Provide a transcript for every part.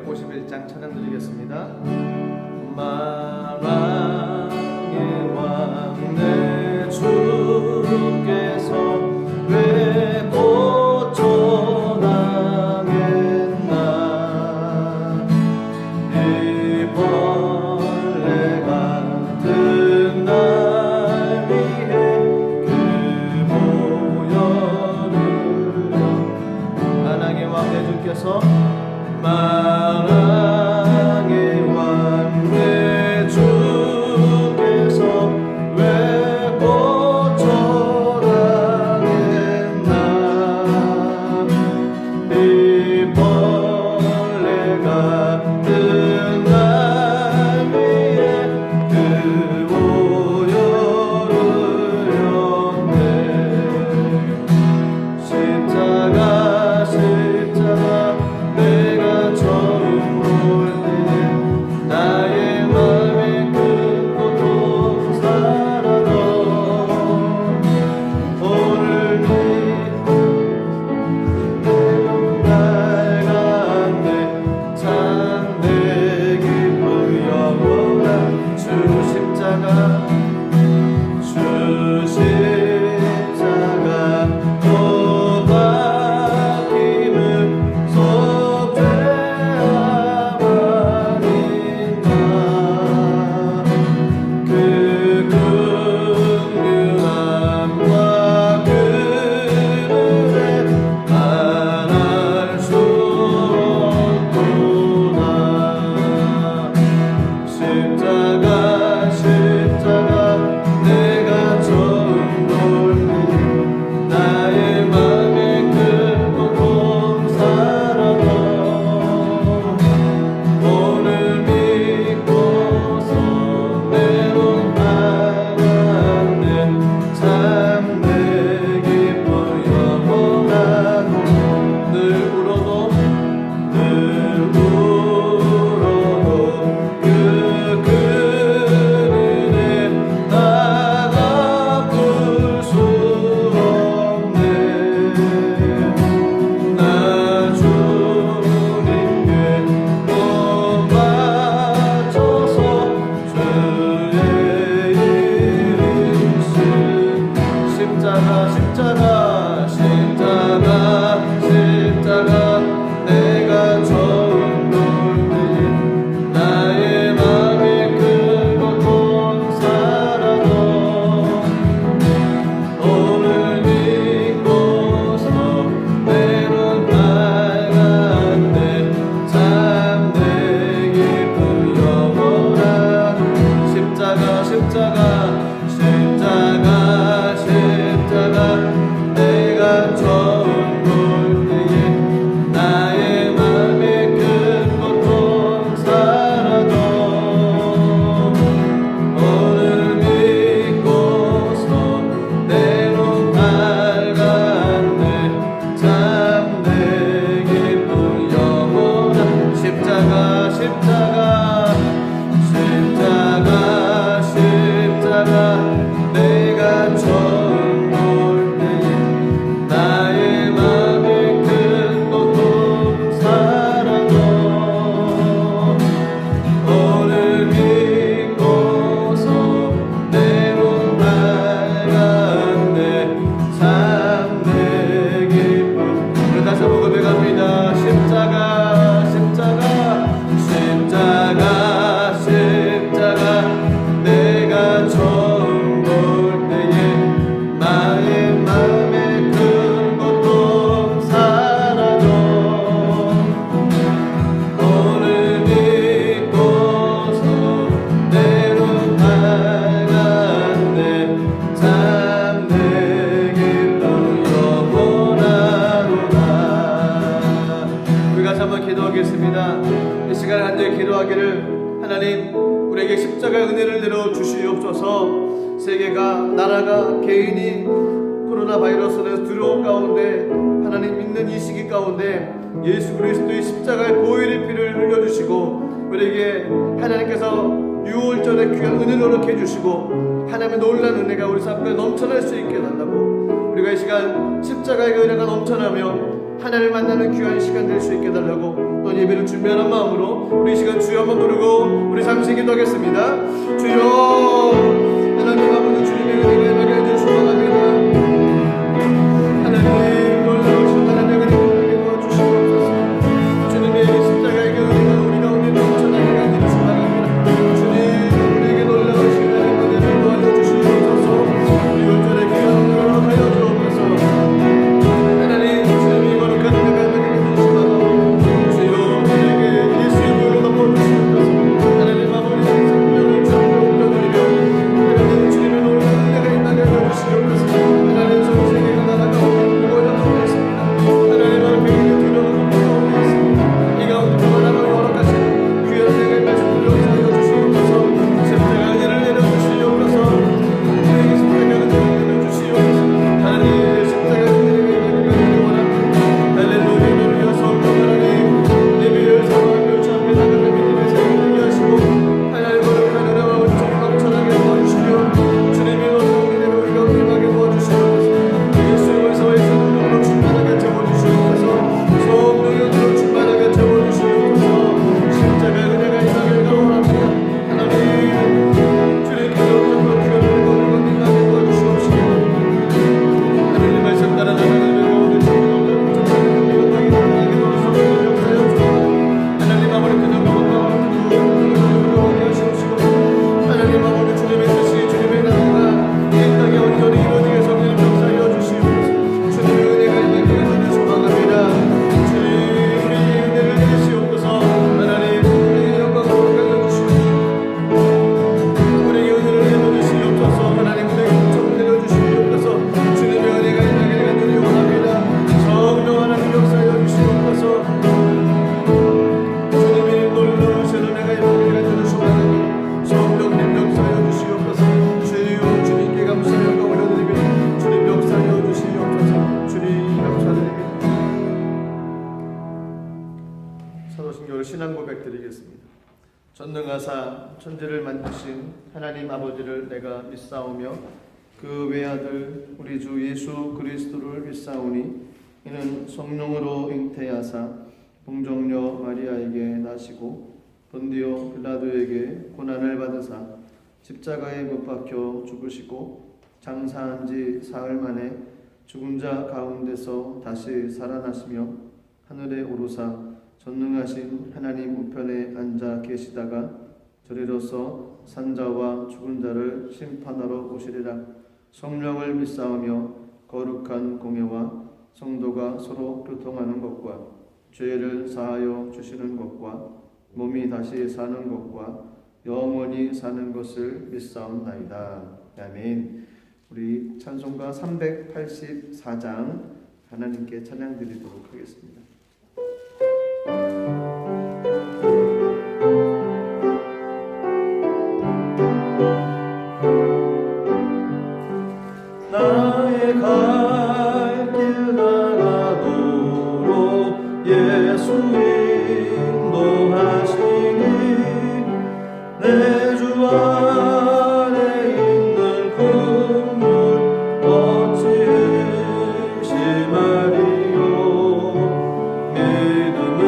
151장 찬양 드리겠습니다. 만왕의 왕 내 주께서 왜 고쳐나겠나. 이 벌레 같은 날 위해 그 보혈을 만왕의 왕 내 주께서 만왕의 왕 내 주께서 왜 고쳐나겠나. 이 벌레 같은 날 위에 그 보혈을 였네. 십자가 내가 처음 볼 때 나의 맘에 큰 고통 사라져. 오늘 믿고 날갔네. 참내 기쁨 영원한 주 십자가 또 바뀜을 그 긍휼함과 그늘에 반할 수 없구나. 십자가 내가 처음 볼 때 나의 맘에 큰 고통 사라져. 오늘 믿고서 내 온 밝았네. 참내 기쁨 영원하고 늘 울어도 그 그늘에 나가 볼 수 없네. 나 주님께 못 맞춰서 주의 이름 십자가 내가 처음 볼 때 나의 맘에 큰 고통 사라져. 오늘 믿고서 내 눈 밝았네. 참내 기쁨 영원한 십자가 내가 처음 볼 때에 나의 맘에 큰 고통 사라져. 오늘 믿고서 내 눈 밝았네. 참내 기쁨 영원한 십자가 내가 처음 볼 때에 나의 맘에 큰 고통 사라져. 오늘 믿고서 내 눈 밝았네. 참내 기쁨. 우리 다시 한번 고백합니다. 십자가 내가 처음 볼 때에 나의 맘에 큰 고통 사라져. 오늘 믿고서 내 눈 밝았네. 참내 기쁨 영원하로다. 우리 같이 한번 기도하겠습니다. 이 시간에 앉아 기도하기를 하나님 우리에게 십자가의 은혜를 내려 주시옵소서. 세계가 나라가 개인이 코로나 바이러스의 두려움 가운데 하나님 믿는 이 시기 가운데 예수 그리스도의 십자가의 보혈의 피를 흘려주시고 우리에게 하나님께서 유월절에 귀한 은혜를 허락해 주시고 하나님의 놀라운 은혜가 우리 삶에 넘쳐날 수 있게 달라고 우리가 이 시간 십자가의 은혜가 넘쳐나며 하나님을 만나는 귀한 시간 될 수 있게 해달라고 또 예배를 준비하는 마음으로 우리 이 시간 주여 한번 부르고 우리 잠시 기도하겠습니다. 주여 하나님 아버지 주님의 은혜가 임하게 해주시기 소망합니다. 하나님 놀라우신 하나님의 은혜를 도와주시옵소서. 주님의 십자가의 그 은혜가 우리 가운데 넘쳐나게 하기를 소망합니다. 주님 우리에게 놀라우신 하나님의 은혜를 도와주시옵소서. 이번 절에 귀한 은혜를 하여 주옵소서. 하나님 주님이 거룩한 은혜가 임하게 해주시옵소서. 주여 우리에게 예수의 물로 덮어주시옵소서. 하나님 아버지 생명을 주님께 올려드리며 하나님 주님의 놀라운 은혜가 임하게 해주시옵소서. 하나님 전 세계가 나라가 올려놓고 있습니다. 하나님 앞에 있는 두려움을 올려놓고 있습니다. 이 가운데 평안함을 허락하신 귀한 은혜가 임하시고 역사하여 주시옵소서. 십자가 은혜를 내려주시옵소서. 우리에게 십자가 은혜를 내려주시옵소서. 하나님 십자가 은혜가 임하기를 원합니다. 할렐루야 노리여 성령 하나님 예배를 사모하며 주 앞에 나가는 믿음의 삶을 하시고 하나님 거룩한 은혜와 은총을 넘쳐나게 도와주시며 주님의 놀라운 은혜를 우리 가운데 임하게 도와주시옵소서. 예수의 권세와 예수의 능력으로 충만하게 채워주시옵소서. 성령의 은혜로 충만하게 채워주시옵소서. 십자가의 은혜가 임하기를 원합니다. 하나님 주님께서 정말 귀한 은혜가 우리 가운데 임하게 도와주시옵시고 하나님 말씀 따라 나가는 가운데 주님의 놀라운 은총을 임하게 도와주시옵소서. 하나님 아버지 그냥 하나님 아버지 주님의 뜻이 주님의 나라가 이 땅에 온전히 이루어지게 성령님 역사하여 주시옵소서. 주님의 은혜가 임하기를 하는 소망합니다. 주님 우리의 은혜를 내리시옵소서. 하나님 우리의 영광을 가져 주시옵소서. 우리의 은혜를 내려주시옵소서. 하나님 우리에게 은총을 내려주시옵소서. 주님의 은혜가 임하기를 간절히 원합니다. 성령 하나님 역사하여 주시옵소서. 주님의 놀라우신 은혜가 임하기를 간절히 소망합니다. 성령님 역사하여 주시옵소서. 주여 주님께 감사의 영광 올려드리며 주님 역사하여 주시옵소서. 주님 감사드립니다. 사도신경을 신앙 고백 드리겠습니다. 전능하사 천지를 만드신 하나님 아버지를 내가 믿사오며 그 외아들 우리 주 예수 그리스도를 믿사오니 이는 성령으로 잉태하사 동정녀 마리아에게 나시고 본디오 빌라도에게 고난을 받으사 십자가에 못 박혀 죽으시고 장사한 지 사흘 만에 죽은 자 가운데서 다시 살아나시며 하늘에 오르사 전능하신 하나님 우편에 앉아 계시다가 저리로서 산자와 죽은 자를 심판하러 오시리라. 성령을 믿사오며 거룩한 공예와 성도가 서로 교통하는 것과 죄를 사하여 주시는 것과 몸이 다시 사는 것과 영원히 사는 것을 믿사옵나이다. 아멘. 우리 찬송가 384장 하나님께 찬양 드리도록 하겠습니다. 나의 갈 길 나가도록 예수 인도하시니 내 주 안에 있는 긍휼 어찌 의심하리요. 믿음은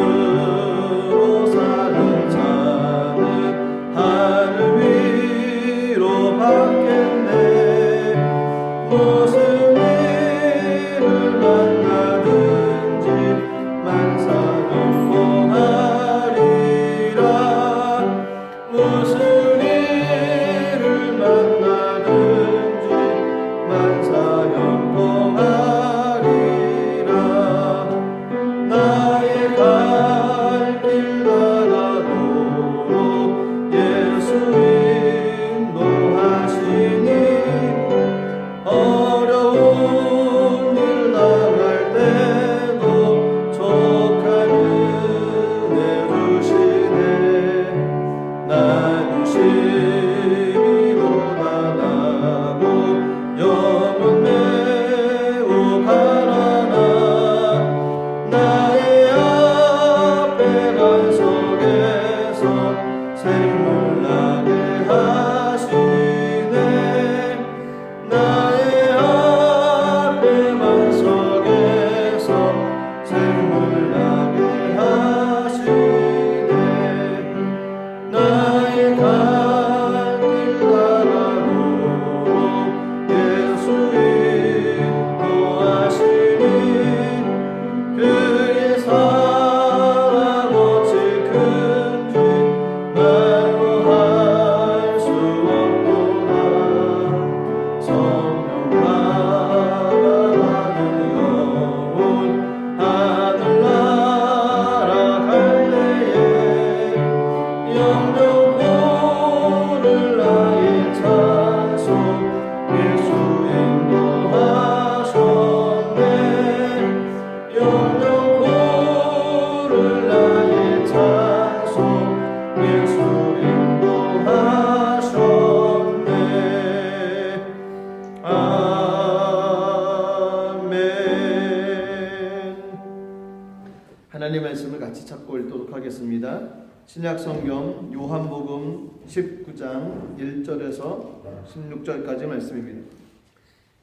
하나님 말씀을 같이 찾고 읽도록 하겠습니다. 신약성경 요한복음 19장 1절에서 16절까지 말씀입니다.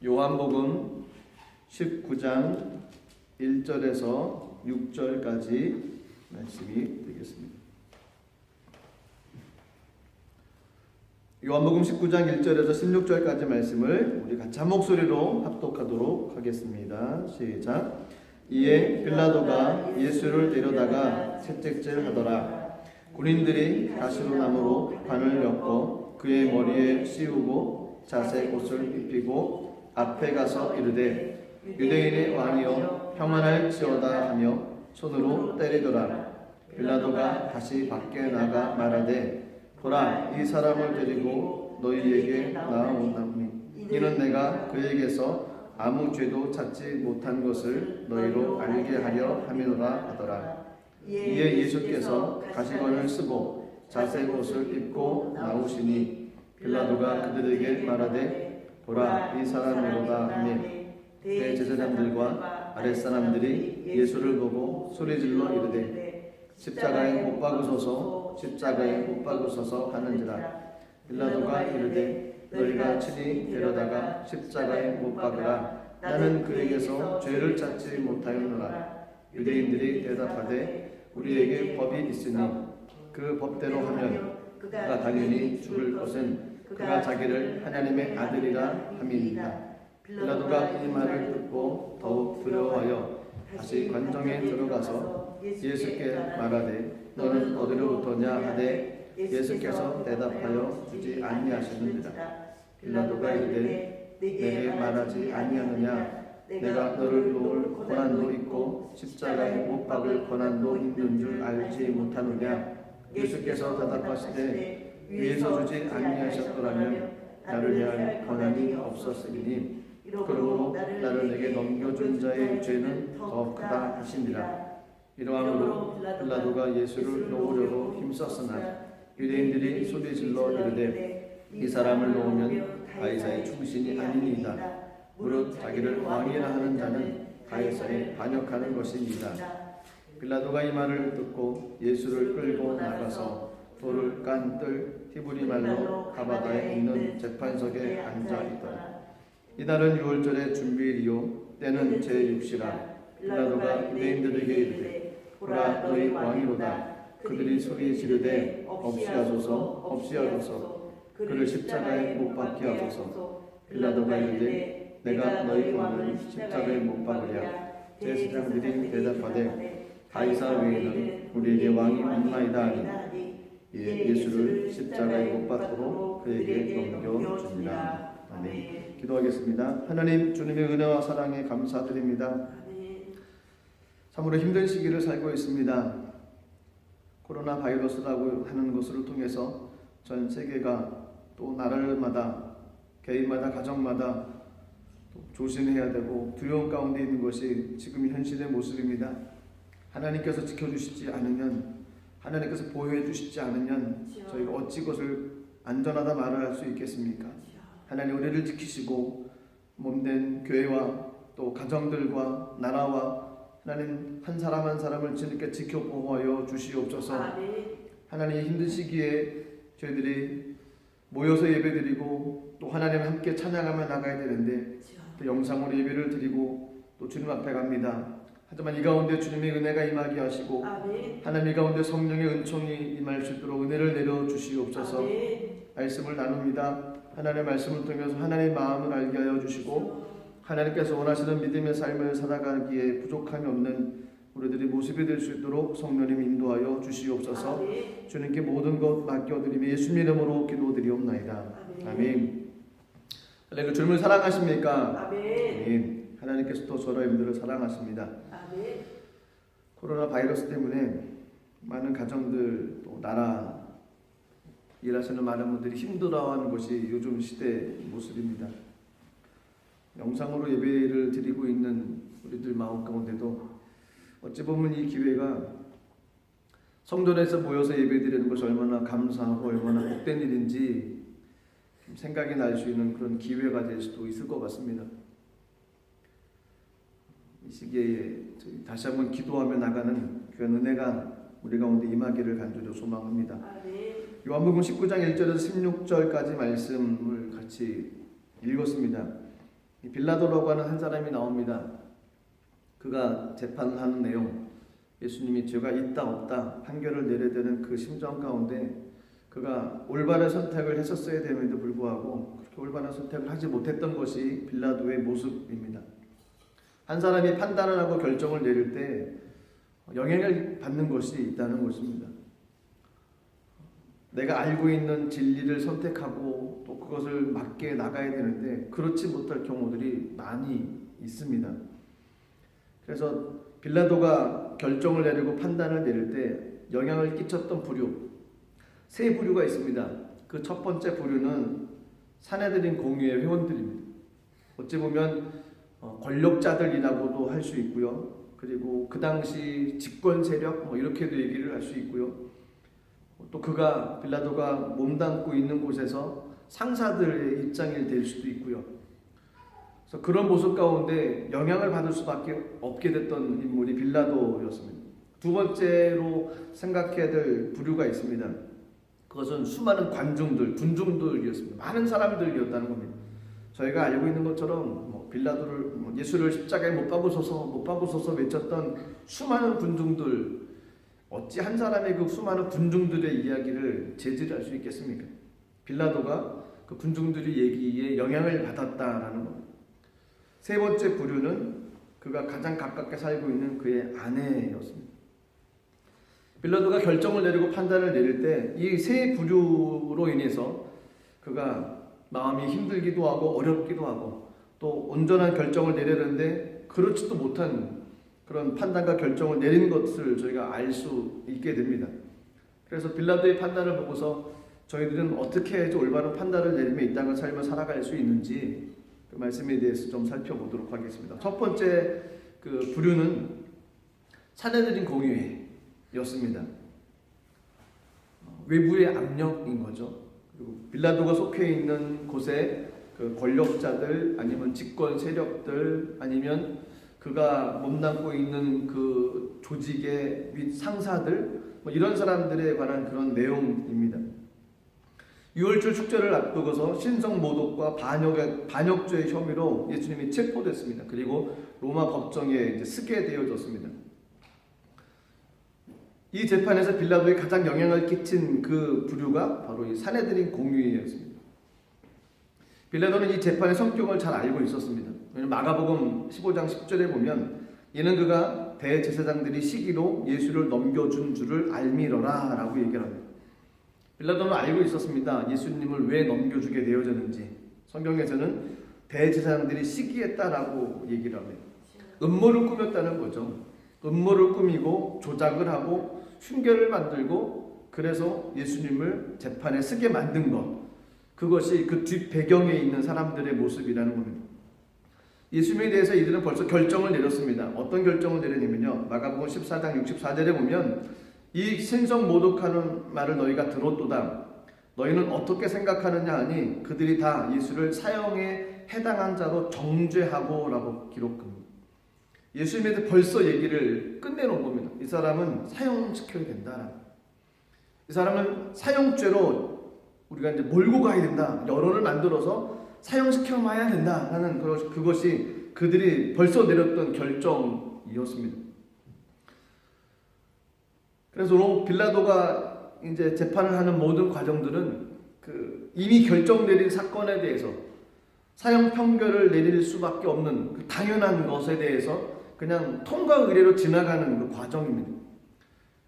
요한복음 19장 1절에서 6절까지 말씀이 되겠습니다. 요한복음 19장 1절에서 16절까지 말씀을 우리 같이 한 목소리로 합독하도록 하겠습니다. 시작. 이에 빌라도가 예수를 데려다가 채찍질 하더라. 군인들이 가시로나무로 관을 엮어 그의 머리에 씌우고 자색 옷을 입히고 앞에 가서 이르되 유대인의 왕이여 평안할지어다 하며 손으로 때리더라. 빌라도가 다시 밖에 나가 말하되 보라, 이 사람을 데리고 너희에게 나아오나니 이는 내가 그에게서 아무 죄도 찾지 못한 것을 너희로 알게 하려 함이로라 하더라. 이에 예수께서 가시관을 쓰고 자색 옷을 입고 나오시니 빌라도가 그들에게 말하되 보라, 이 사람이로다 하니 대제사장들과 아랫사람들이 예수를 보고 소리질러 이르되 십자가에 못 박으소서, 십자가에 못 박으소서 하는지라. 빌라도가 이르되 너희가 친히 데려다가 십자가에 못 박으라. 나는 그에게서 죄를 찾지 못하였노라. 유대인들이 대답하되 우리에게 법이 있으니 그 법대로 하면 그가 당연히 죽을 것은 그가 자기를 하나님의 아들이라 함이니이다. 빌라도가 이 말을 듣고 더욱 두려워하여 다시 관정에 들어가서 예수께 말하되 너는 어디로부터냐 하되 예수께서 대답하여 주지 아니하시느니라. 빌라도가 이르되 내게 말하지 아니하느냐. 내가 너를 놓을 권한도 있고 십자가에 못 박을 권한도 있는 줄 알지 못하느냐. 예수께서 대답하시되 위에서 주지 아니하셨더라면 나를 대할 권한이 없었으리니 그러므로 나를 내게 넘겨준 자의 죄는 더 크다 하시니라. 이러함으로 빌라도가 예수를 놓으려고 힘썼으나 유대인들이 소리질러 이르되 이 사람을 놓으면 가이사의 충신이 아니니이다. 무릇 자기를 왕이라 하는 자는 가이사에 반역하는 것이니이다. 빌라도가 이 말을 듣고 예수를 끌고 나가서 돌을 깐 뜰 히브리 말로 가바다에 있는 재판석에 앉아 있더라. 이날은 유월절의 준비일이요 때는 제6시라. 빌라도가 유대인들에게 이르되 보라, 너희 왕이로다. 그들이 소리 지르되 없이하소서, 없이하소서. 그를 십자가에 못 박게 하소서. 빌라도가 이르되 내가 너희 왕을 십자가에 못 박으랴. 제사장들이 대답하되 가이사 외에는 우리에게 왕이 없나이다 하니 이에 예수를 십자가에 못 박도록 그에게 넘겨주니라. 아멘. 기도하겠습니다. 하나님, 주님의 은혜와 사랑에 감사드립니다. 참으로 힘든 시기를 살고 있습니다. 코로나 바이러스라고 하는 것을 통해서 전 세계가 또 나라마다 개인마다 가정마다 조심해야 되고 두려움 가운데 있는 것이 지금 현실의 모습입니다. 하나님께서 지켜주시지 않으면, 하나님께서 보호해 주시지 않으면 저희가 어찌 그것을 안전하다 말을 할 수 있겠습니까? 하나님, 우리를 지키시고 몸된 교회와 또 가정들과 나라와 하나님 한 사람 한 사람을 주님께 지켜 보호하여 주시옵소서. 하나님, 힘든 시기에 저희들이 모여서 예배드리고 또 하나님 함께 찬양하며 나가야 되는데 또 영상으로 예배를 드리고 또 주님 앞에 갑니다. 하지만 이 가운데 주님의 은혜가 임하게 하시고 하나님 이 가운데 성령의 은총이 임할 수 있도록 은혜를 내려 주시옵소서. 말씀을 나눕니다. 하나님의 말씀을 통해서 하나님의 마음을 알게 하여 주시고 하나님께서 원하시는 믿음의 삶을 살아가기에 부족함이 없는 우리들이 모습이 될 수 있도록 성령님 인도하여 주시옵소서. 주님께 모든 것 맡겨드리며 예수님 이름으로 기도드리옵나이다. 아멘. 하나님, 주님을 사랑하십니까? 아멘. 하나님께서도 저와 여러분들을 사랑하십니다. 아멘. 코로나 바이러스 때문에 많은 가정들 또 나라 일하시는 많은 분들이 힘들어하는 것이 요즘 시대의 모습입니다. 영상으로 예배를 드리고 있는 우리들 마음 가운데도 어찌 보면 이 기회가 성전에서 모여서 예배드리는 것이 얼마나 감사하고 얼마나 복된 일인지 생각이 날 수 있는 그런 기회가 될 수도 있을 것 같습니다. 이 시기에 다시 한번 기도하며 나가는 귀한 은혜가 우리 가운데 임하기를 간절히 소망합니다. 네. 요한복음 19장 1절에서 16절까지 말씀을 같이 읽었습니다. 빌라도라고 하는 한 사람이 나옵니다. 그가 재판하는 내용, 예수님이 죄가 있다 없다 판결을 내려야 되는 그 심정 가운데 그가 올바른 선택을 했었어야 됨에도 불구하고 그렇게 올바른 선택을 하지 못했던 것이 빌라도의 모습입니다. 한 사람이 판단을 하고 결정을 내릴 때 영향을 받는 것이 있다는 것입니다. 내가 알고 있는 진리를 선택하고 또 그것을 맞게 나가야 되는데 그렇지 못할 경우들이 많이 있습니다. 그래서 빌라도가 결정을 내리고 판단을 내릴 때 영향을 끼쳤던 부류, 세 부류가 있습니다. 그 첫 번째 부류는 사내들인 공유의 회원들입니다. 어찌 보면 권력자들이라고도 할 수 있고요. 그리고 그 당시 집권 세력 이렇게도 얘기를 할 수 있고요. 또 빌라도가 몸담고 있는 곳에서 상사들의 입장이 될 수도 있고요. 그래서 그런 모습 가운데 영향을 받을 수밖에 없게 됐던 인물이 빌라도였습니다. 두 번째로 생각해야 될 부류가 있습니다. 그것은 수많은 군중들이었습니다. 많은 사람들이었다는 겁니다. 저희가 알고 있는 것처럼 빌라도를 예수를 십자가에 못 박으소서 외쳤던 수많은 군중들, 어찌 한 사람의 그 수많은 군중들의 이야기를 제지할 수 있겠습니까? 빌라도가 그 군중들의 얘기에 영향을 받았다라는 겁니다. 세 번째 부류는 그가 가장 가깝게 살고 있는 그의 아내였습니다. 빌라도가 결정을 내리고 판단을 내릴 때 이 세 부류로 인해서 그가 마음이 힘들기도 하고 어렵기도 하고 또 온전한 결정을 내려는데 그렇지도 못한 그런 판단과 결정을 내린 것을 저희가 알 수 있게 됩니다. 그래서 빌라도의 판단을 보고서 저희들은 어떻게 해야지 올바른 판단을 내리며 이 땅을 삶을 살아갈 수 있는지 그 말씀에 대해서 좀 살펴보도록 하겠습니다. 첫 번째 그 부류는 사내들인 공유회였습니다. 외부의 압력인 거죠. 그리고 빌라도가 속해 있는 곳에 그 권력자들 아니면 집권 세력들 아니면 그가 몸담고 있는 그 조직의 윗 상사들 이런 사람들에 관한 그런 내용입니다. 유월절 축제를 앞두고서 신성모독과 반역죄의 혐의로 예수님이 체포됐습니다. 그리고 로마 법정에 쓰게 되어졌습니다. 이 재판에서 빌라도에 가장 영향을 끼친 그 부류가 바로 이 사내들인 공유회였습니다. 빌라도는 이 재판의 성격을 잘 알고 있었습니다. 마가복음 15장 10절에 보면 이는 그가 대제사장들이 시기로 예수를 넘겨준 줄을 알미러라 라고 얘기를 합니다. 빌라도는 알고 있었습니다. 예수님을 왜 넘겨주게 되어졌는지. 성경에서는 대제사장들이 시기했다라고 얘기를 합니다. 음모를 꾸몄다는 거죠. 음모를 꾸미고 조작을 하고 흉계를 만들고 그래서 예수님을 재판에 쓰게 만든 것, 그것이 그 뒷배경에 있는 사람들의 모습이라는 겁니다. 예수님에 대해서 이들은 벌써 결정을 내렸습니다. 어떤 결정을 내렸냐면요, 마가복음 14장 64절에 보면 이 신성 모독하는 말을 너희가 들었도다. 너희는 어떻게 생각하느냐 하니 그들이 다 예수를 사형에 해당한 자로 정죄하고 라고 기록합니다. 예수님에 대해 벌써 얘기를 끝내놓은 겁니다. 이 사람은 사형시켜야 된다. 이 사람은 사형죄로 우리가 이제 몰고 가야 된다. 여론을 만들어서 사형시켜봐야 된다. 하는 그것이 그들이 벌써 내렸던 결정이었습니다. 그래서 빌라도가 이제 재판을 하는 모든 과정들은 이미 결정 내린 사건에 대해서 사형 판결을 내릴 수밖에 없는 그 당연한 것에 대해서 그냥 통과 의례로 지나가는 그 과정입니다.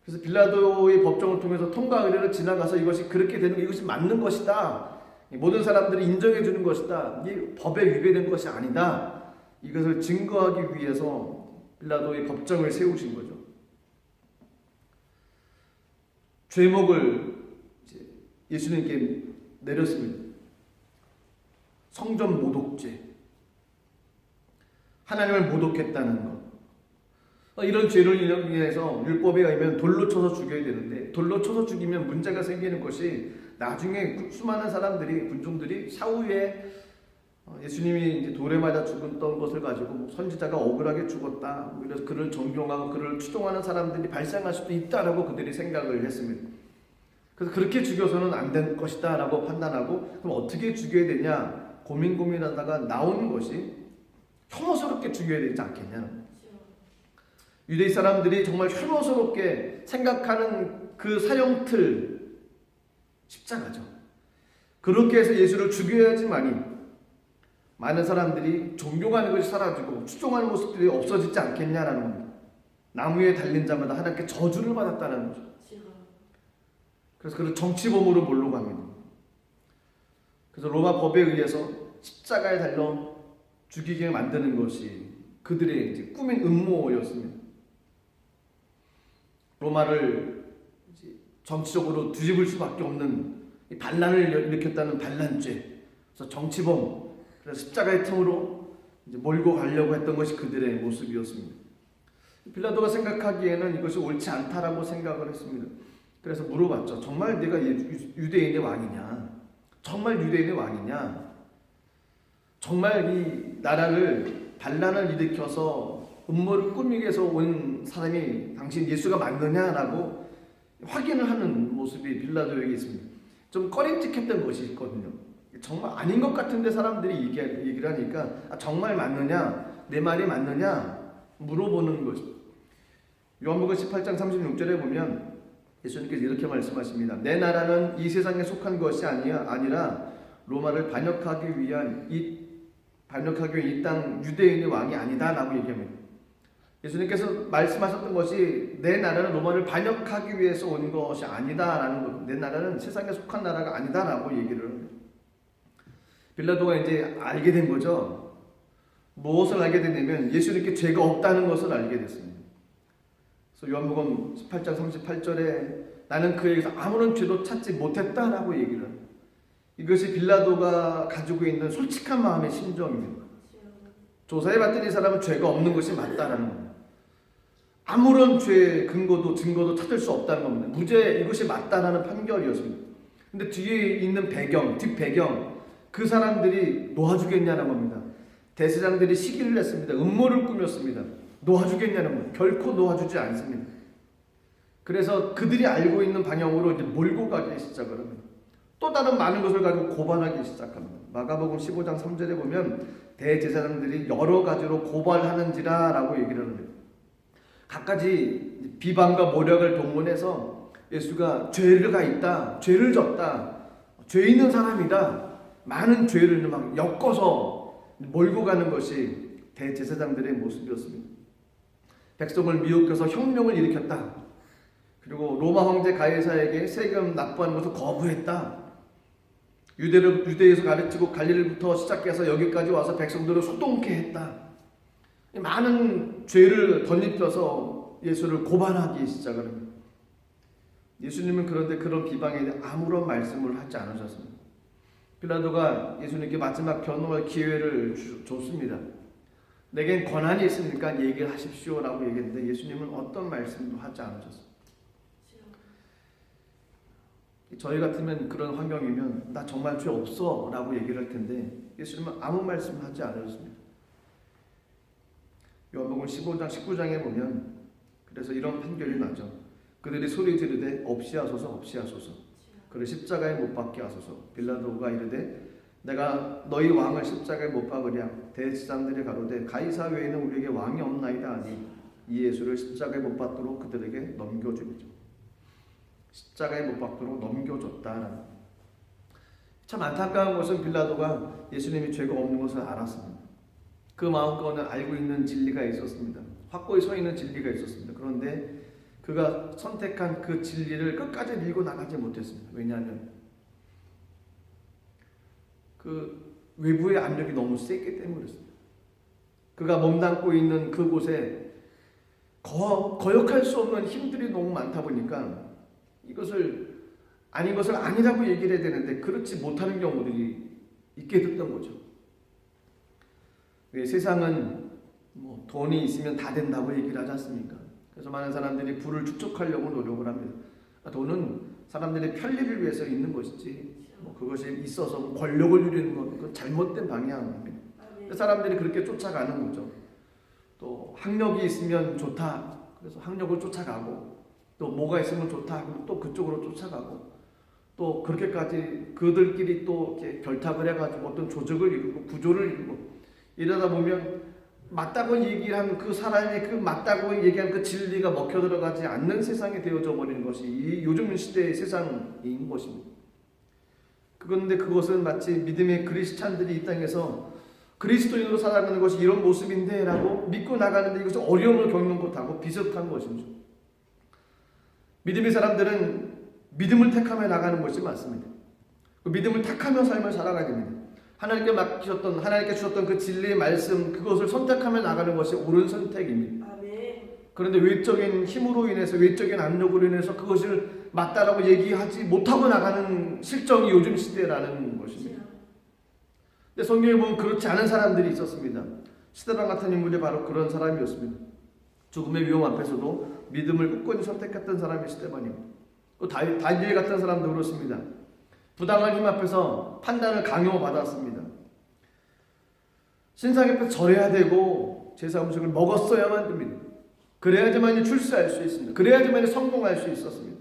그래서 빌라도의 법정을 통해서 통과 의례로 지나가서 이것이 그렇게 되는 이것이 맞는 것이다. 모든 사람들이 인정해 주는 것이다. 이 법에 위배된 것이 아니다. 이것을 증거하기 위해서 빌라도의 법정을 세우신 거죠. 죄목을 예수님께 내렸습니다. 성전 모독죄, 하나님을 모독했다는 것. 이런 죄를 인해서 율법에 의하면 돌로 쳐서 죽여야 되는데 돌로 쳐서 죽이면 문제가 생기는 것이 나중에 수많은 사람들이 군중들이 사후에 예수님이 이제 돌에 맞아 죽었던 것을 가지고 뭐 선지자가 억울하게 죽었다, 뭐 이래서 그를 존경하고 그를 추종하는 사람들이 발생할 수도 있다라고 그들이 생각을 했습니다. 그래서 그렇게 죽여서는 안 될 것이다라고 판단하고, 그럼 어떻게 죽여야 되냐 고민하다가 나온 것이 혐오스럽게 죽여야 되지 않겠냐. 유대인 사람들이 정말 혐오스럽게 생각하는 그 사형틀, 십자가죠. 그렇게 해서 예수를 죽여야지만이 많은 사람들이 존경하는 것이 사라지고 추종하는 모습들이 없어지지 않겠냐라는 겁니다. 나무에 달린 자마다 하나님께 저주를 받았다는 거죠. 그래서 그를 정치범으로 몰고 갑니다. 그래서 로마 법에 의해서 십자가에 달려 죽이게 만드는 것이 그들의 이제 꾸민 음모였습니다. 로마를 정치적으로 뒤집을 수밖에 없는 반란을 일으켰다는 반란죄, 그래서 정치범, 그래서 십자가의 틈으로 이제 몰고 가려고 했던 것이 그들의 모습이었습니다. 빌라도가 생각하기에는 이것이 옳지 않다라고 생각을 했습니다. 그래서 물어봤죠. 정말 내가 유대인의 왕이냐? 정말 유대인의 왕이냐? 정말 이 나라를 반란을 일으켜서 음모를 꾸미기 위해서 온 사람이 당신 예수가 맞느냐라고 확인을 하는 모습이 빌라도에게 있습니다. 좀 꺼림칙했던 것이 있거든요. 정말 아닌 것 같은데 사람들이 얘기를 하니까 정말 맞느냐? 내 말이 맞느냐? 물어보는 것입니다. 요한복음 18장 36절에 보면 예수님께서 이렇게 말씀하십니다. 내 나라는 이 세상에 속한 것이 아니라 로마를 반역하기 위한 이 땅 유대인의 왕이 아니다라고 얘기합니다. 예수님께서 말씀하셨던 것이 내 나라는 로마를 반역하기 위해서 온 것이 아니다라는 것, 내 나라는 세상에 속한 나라가 아니다라고 얘기를 합니다. 빌라도가 이제 알게 된 거죠. 무엇을 알게 됐냐면 예수님께 죄가 없다는 것을 알게 됐습니다. 그래서 요한복음 18장 38절에 나는 그에게서 아무런 죄도 찾지 못했다라고 얘기를 합니다. 이것이 빌라도가 가지고 있는 솔직한 마음의 심정입니다. 조사해 봤더니 이 사람은 죄가 없는 것이 맞다라는 겁니다. 아무런 죄 근거도 증거도 찾을 수 없다는 겁니다. 무죄, 이것이 맞다라는 판결이었습니다. 근데 뒤에 있는 뒷배경, 그 사람들이 놓아주겠냐는 겁니다. 대제사장들이 시기를 냈습니다. 음모를 꾸몄습니다. 놓아주겠냐는 겁니다. 결코 놓아주지 않습니다. 그래서 그들이 알고 있는 방향으로 이제 몰고 가기 시작을 합니다. 또 다른 많은 것을 가지고 고발하기 시작합니다. 마가복음 15장 3절에 보면 대제사장들이 여러 가지로 고발하는지라라고 얘기를 합니다. 갖가지 비방과 모략을 동원해서 예수가 죄가 있다, 죄를 졌다, 죄 있는 사람이다, 많은 죄를 막 엮어서 몰고 가는 것이 대제사장들의 모습이었습니다. 백성을 미혹해서 혁명을 일으켰다. 그리고 로마 황제 가이사에게 세금 납부하는 것을 거부했다. 유대에서 가르치고 갈릴리부터 시작해서 여기까지 와서 백성들을 소동케 했다. 많은 죄를 덧입혀서 예수를 고발하기 시작을 합니다. 예수님은 그런데 그런 비방에 대해 아무런 말씀을 하지 않으셨습니다. 빌라도가 예수님께 마지막 변호할 기회를 줬습니다. 내겐 권한이 있으니까 얘기를 하십시오라고 얘기했는데 예수님은 어떤 말씀도 하지 않으셨습니다. 저희 같으면 그런 환경이면 나 정말 죄 없어 라고 얘기를 할 텐데 예수님은 아무 말씀을 하지 않으셨습니다. 요한복음 15장 19장에 보면 그래서 이런 판결이 나죠. 그들이 소리 지르되 없이 하소서 없이 하소서, 그를 십자가에 못 박게 하소서. 빌라도가 이르되 내가 너희 왕을 십자가에 못 박으랴. 대제사장들이 가로되 가이사 외에는 우리에게 왕이 없나이다 하니 이 예수를 십자가에 못 박도록 그들에게 넘겨주리죠. 십자가에 못 박도록 넘겨줬다라는. 참 안타까운 것은 빌라도가 예수님이 죄가 없는 것을 알았습니다. 그 마음가운데 알고 있는 진리가 있었습니다. 확고히 서 있는 진리가 있었습니다. 그런데 그가 선택한 그 진리를 끝까지 밀고 나가지 못했습니다. 왜냐하면 그 외부의 압력이 너무 세기 때문이었습니다. 그가 몸담고 있는 그곳에 거역할 수 없는 힘들이 너무 많다 보니까 이것을 아닌 것을 아니라고 얘기를 해야 되는데 그렇지 못하는 경우들이 있게 됐던 거죠. 왜 세상은 뭐 돈이 있으면 다 된다고 얘기를 하지 않습니까? 그래서 많은 사람들이 부를 축적하려고 노력을 합니다. 돈은 사람들의 편리를 위해서 있는 것이지 그것이 있어서 권력을 누리는 것, 그 잘못된 방향입니다. 사람들이 그렇게 쫓아가는 거죠. 또 학력이 있으면 좋다. 그래서 학력을 쫓아가고, 또 뭐가 있으면 좋다. 그럼 또 그쪽으로 쫓아가고, 또 그렇게까지 그들끼리 또 이렇게 결탁을 해가지고 어떤 조직을 이루고 구조를 이루고 이러다 보면 맞다고 얘기한 그 사람이 그 맞다고 얘기한 그 진리가 먹혀 들어가지 않는 세상이 되어져 버리는 것이 이 요즘 시대의 세상인 것입니다. 그런데 그것은 마치 믿음의 크리스찬들이 이 땅에서 그리스도인으로 살아가는 것이 이런 모습인데 라고 믿고 나가는데 이것이 어려움을 겪는 것하고 비슷한 것입니다. 믿음의 사람들은 믿음을 택하며 나가는 것이 맞습니다. 그 믿음을 택하며 삶을 살아가야 됩니다. 하나님께 주셨던 그 진리의 말씀, 그것을 선택하며 나가는 것이 옳은 선택입니다. 그런데 외적인 힘으로 인해서, 외적인 압력으로 인해서 그것을 맞다라고 얘기하지 못하고 나가는 실정이 요즘 시대라는 것입니다. 근데 성경에 보면 그렇지 않은 사람들이 있었습니다. 스데반 같은 인물이 바로 그런 사람이었습니다. 죽음의 위험 앞에서도 믿음을 굳건히 선택했던 사람이 스데반입니다. 또 다니엘 같은 사람도 그렇습니다. 부당한 힘 앞에서 판단을 강요받았습니다. 신상 앞에서 절해야 되고 제사 음식을 먹었어야만 됩니다. 그래야지만 출세할 수 있습니다. 그래야지만 성공할 수 있었습니다.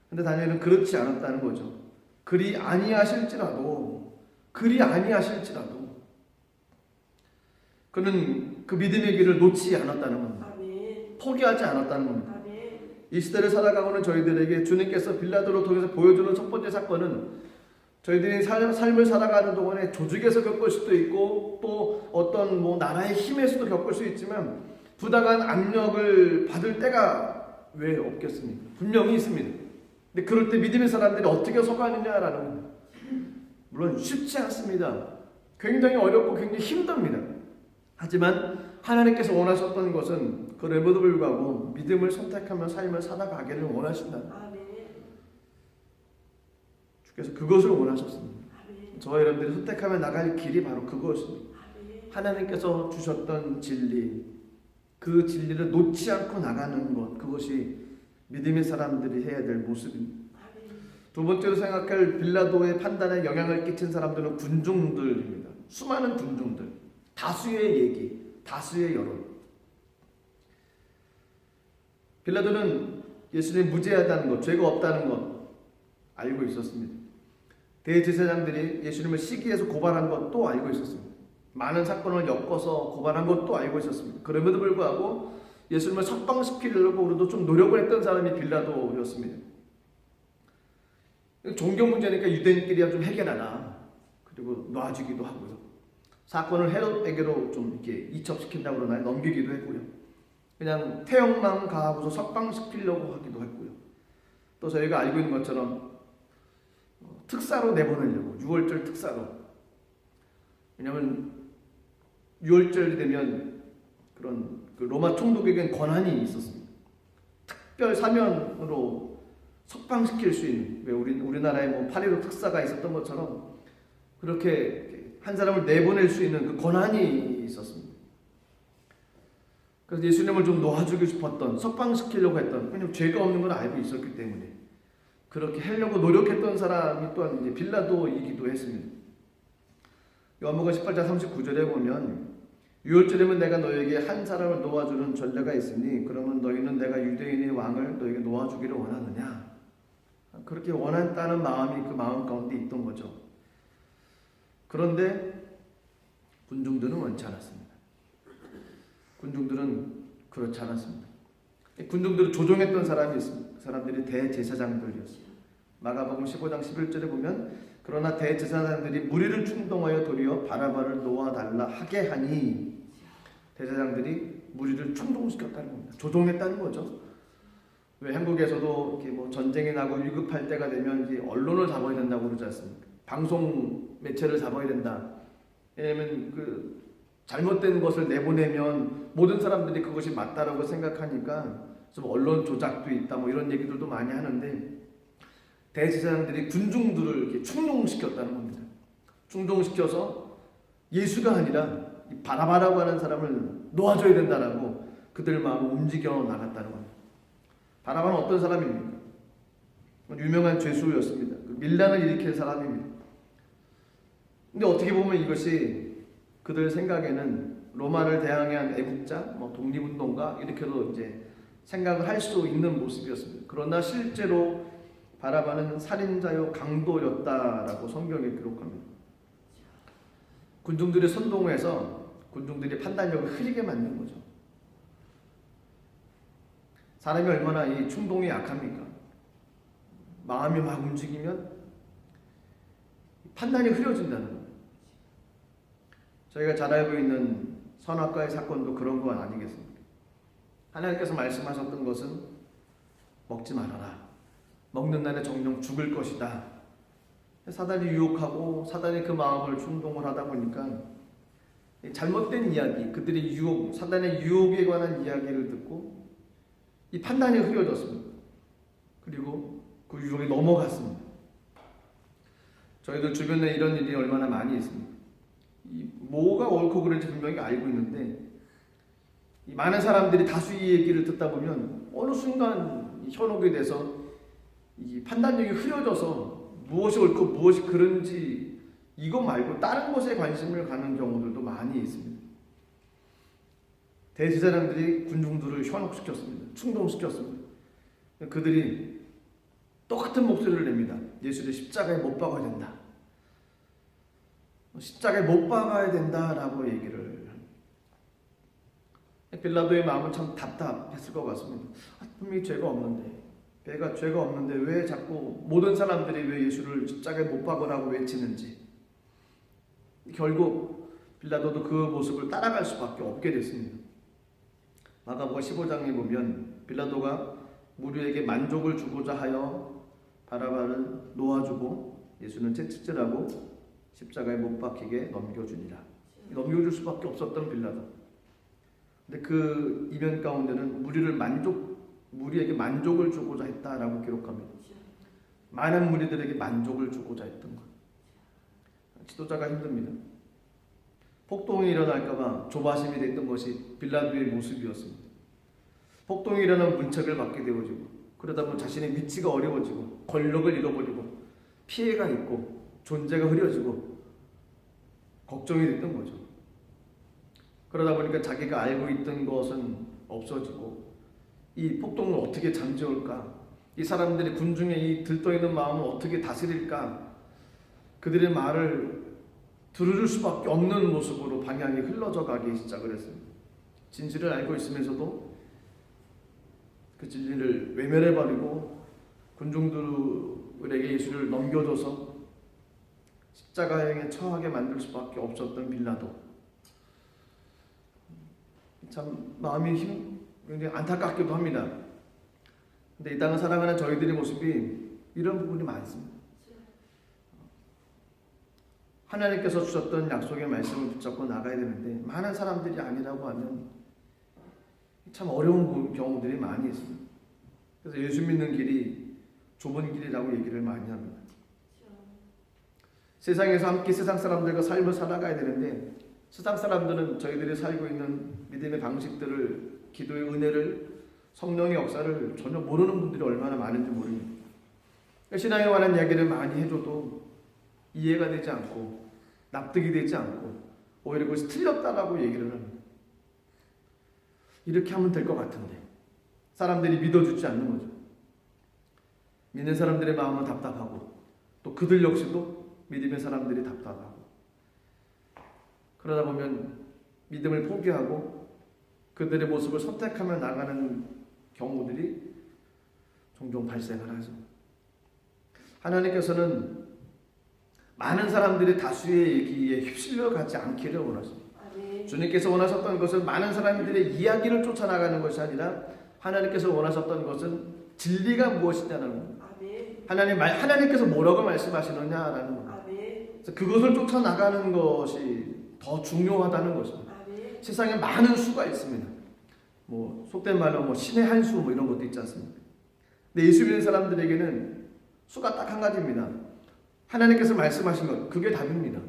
그런데 다니엘은 그렇지 않았다는 거죠. 그리 아니하실지라도 그는 그 믿음의 길을 놓지 않았다는 겁니다. 포기하지 않았다는 겁니다. 이 시대를 살아가고는 저희들에게 주님께서 빌라도를 통해서 보여주는 첫 번째 사건은 저희들이 삶을 살아가는 동안에 조직에서 겪을 수도 있고 또 어떤 나라의 힘에서도 겪을 수 있지만 부당한 압력을 받을 때가 왜 없겠습니까? 분명히 있습니다. 근데 그럴 때 믿음의 사람들이 어떻게 서가느냐라는 겁니다. 물론 쉽지 않습니다. 굉장히 어렵고 굉장히 힘듭니다. 하지만 하나님께서 원하셨던 것은 그럼에도 불구하고 믿음을 선택하며 삶을 살아가기를 원하신다. 주께서 그것을 원하셨습니다. 저와 여러분들이 선택하며 나갈 길이 바로 그것입니다. 하나님께서 주셨던 진리, 그 진리를 놓지 않고 나가는 것, 그것이 믿음의 사람들이 해야 될 모습입니다. 두 번째로 생각할 빌라도의 판단에 영향을 끼친 사람들은 군중들입니다. 수많은 군중들, 다수의 얘기, 다수의 여론. 빌라도는 예수님이 무죄하다는 것, 죄가 없다는 것 알고 있었습니다. 대제사장들이 예수님을 시기해서 고발한 것도 알고 있었습니다. 많은 사건을 엮어서 고발한 것도 알고 있었습니다. 그럼에도 불구하고 예수님을 석방시키려고 좀 노력을 했던 사람이 빌라도였습니다. 종교 문제니까 유대인끼리 좀 해결하라. 그리고 놔주기도 하고요. 사건을 헤롯에게로 좀 이렇게 이첩시킨다고 그러나요? 넘기기도 했고요. 그냥 태형만 가하고서 석방시키려고 하기도 했고요. 또 저희가 알고 있는 것처럼 특사로 내보내려고, 6월절 특사로. 왜냐하면 6월절이 되면 그런 그 로마 총독에겐 권한이 있었습니다. 특별 사면으로 석방시킬 수 있는, 왜 우리나라에 8.15 특사가 있었던 것처럼 그렇게 한 사람을 내보낼 수 있는 그 권한이 있었습니다. 그래서 예수님을 좀 놓아주고 싶었던, 석방시키려고 했던, 왜냐하면 죄가 없는 걸 알고 있었기 때문에 그렇게 하려고 노력했던 사람이 또한 이제 빌라도이기도 했습니다. 요한복음 18장 39절에 보면 6월절이면 내가 너에게 한 사람을 놓아주는 전례가 있으니 그러면 너희는 내가 유대인의 왕을 너에게 놓아주기를 원하느냐. 그렇게 원한다는 마음이 그 마음 가운데 있던 거죠. 그런데 군중들은 원치 않았습니다. 군중들은 그렇지 않았습니다. 군중들을 조종했던 사람이 있습니다. 사람들이 대제사장들이었습니다. 마가복음 15장 11절에 보면 그러나 대제사장들이 무리를 충동하여 도리어 바라바를 놓아달라 하게 하니, 대제사장들이 무리를 충동시켰다는 겁니다. 조종했다는 거죠. 왜 한국에서도 이렇게 전쟁이 나고 위급할 때가 되면 이제 언론을 잡아야 된다고 그러지 않습니까? 방송 매체를 잡아야 된다. 왜냐하면 그 잘못된 것을 내보내면 모든 사람들이 그것이 맞다라고 생각하니까 좀 언론 조작도 있다 이런 얘기들도 많이 하는데, 대제사장들이 군중들을 이렇게 충동시켰다는 겁니다. 충동시켜서 예수가 아니라 바라바라고 하는 사람을 놓아줘야 된다라고 그들 마음을 움직여 나갔다는 겁니다. 바라바는 어떤 사람입니까? 유명한 죄수였습니다. 밀란을 일으킨 사람입니다. 근데 어떻게 보면 이것이 그들 생각에는 로마를 대항한 애국자, 독립운동가 이렇게도 이제 생각을 할 수 있는 모습이었습니다. 그러나 실제로 바라바는 살인자요 강도였다라고 성경에 기록합니다. 군중들이 선동해서 군중들이 판단력을 흐리게 만든 거죠. 사람이 얼마나 이 충동이 약합니까? 마음이 막 움직이면 판단이 흐려진다는 거예요. 저희가 잘 알고 있는 선악과의 사건도 그런 건 아니겠습니까? 하나님께서 말씀하셨던 것은 먹지 말아라. 먹는 날에 정령 죽을 것이다. 사단이 유혹하고 사단이 그 마음을 충동을 하다 보니까 잘못된 이야기, 그들의 유혹, 사단의 유혹에 관한 이야기를 듣고 이 판단이 흐려졌습니다. 그리고 그 유혹에 넘어갔습니다. 저희들 주변에 이런 일이 얼마나 많이 있습니다. 이 뭐가 옳고 그른지 분명히 알고 있는데 이 많은 사람들이 다수의 얘기를 듣다 보면 어느 순간 현혹이 돼서 이 판단력이 흐려져서 무엇이 옳고 무엇이 그른지 이것 말고 다른 것에 관심을 가는 경우들도 많이 있습니다. 대제사장들이 군중들을 현혹시켰습니다. 충동시켰습니다. 그들이 똑같은 목소리를 냅니다. 예수를 십자가에 못 박아야 된다. 십자가에 못 박아야 된다라고 얘기를. 빌라도의 마음은 참 답답했을 것 같습니다. 분명히 죄가 없는데, 내가 죄가 없는데 왜 자꾸 모든 사람들이 왜 예수를 십자가에 못 박으라고 외치는지. 결국 빌라도도 그 모습을 따라갈 수밖에 없게 됐습니다. 마가복음 15장에 보면 빌라도가 무리에게 만족을 주고자 하여 바라바를 놓아주고 예수는 채찍질하고 십자가에 못 박히게 넘겨주니라. 넘겨줄 수밖에 없었던 빌라도. 근데 그 이면 가운데는 무리에게 만족을 주고자 했다라고 기록합니다. 많은 무리들에게 만족을 주고자 했던 것. 지도자가 힘듭니다. 폭동이 일어날까봐 조바심이 됐던 것이 빌라도의 모습이었습니다. 폭동이 일어나면 문책을 받게 되어지고 그러다 보면 자신의 위치가 어려워지고 권력을 잃어버리고 피해가 있고 존재가 흐려지고 걱정이 됐던 거죠. 그러다 보니까 자기가 알고 있던 것은 없어지고 이 폭동을 어떻게 잠재울까? 이 사람들이 군중에 이 들떠있는 마음을 어떻게 다스릴까? 그들의 말을 들을 수밖에 없는 모습으로 방향이 흘러져 가기 시작을 했습니다. 진실을 알고 있으면서도 그 진리를 외면해버리고 군중들에게 예수를 넘겨줘서 십자가형에 처하게 만들 수밖에 없었던 빌라도. 참 마음이 굉장히 안타깝기도 합니다. 근데 이 땅을 살아가는 저희들의 모습이 이런 부분이 많습니다. 하나님께서 주셨던 약속의 말씀을 붙잡고 나가야 되는데 많은 사람들이 아니라고 하면 참 어려운 경우들이 많이 있습니다. 그래서 예수 믿는 길이 좁은 길이라고 얘기를 많이 합니다. 세상에서 함께 세상 사람들과 삶을 살아가야 되는데 세상 사람들은 저희들이 살고 있는 믿음의 방식들을, 기도의 은혜를, 성령의 역사를 전혀 모르는 분들이 얼마나 많은지 모릅니다. 신앙에 관한 이야기를 많이 해줘도 이해가 되지 않고 납득이 되지 않고 오히려 그것이 틀렸다라고 얘기를 합니다. 이렇게 하면 될 것 같은데 사람들이 믿어주지 않는 거죠. 믿는 사람들의 마음은 답답하고 또 그들 역시도 믿음의 사람들이 답답하고 그러다 보면 믿음을 포기하고 그들의 모습을 선택하며 나가는 경우들이 종종 발생을 하죠. 하나님께서는 많은 사람들이 다수의 얘기에 휩쓸려 가지 않기를 원하십니다. 주님께서 원하셨던 것은 많은 사람들의 이야기를 쫓아나가는 것이 아니라 하나님께서 원하셨던 것은 진리가 무엇이냐는 겁니다. 하나님께서 뭐라고 말씀하시느냐라는 겁니다. 그래서 그것을 쫓아나가는 것이 더 중요하다는 것입니다. 세상에 많은 수가 있습니다. 속된 말로 신의 한 수 이런 것도 있지 않습니까? 근데 예수 믿는 사람들에게는 수가 딱 한 가지입니다. 하나님께서 말씀하신 것, 그게 답입니다.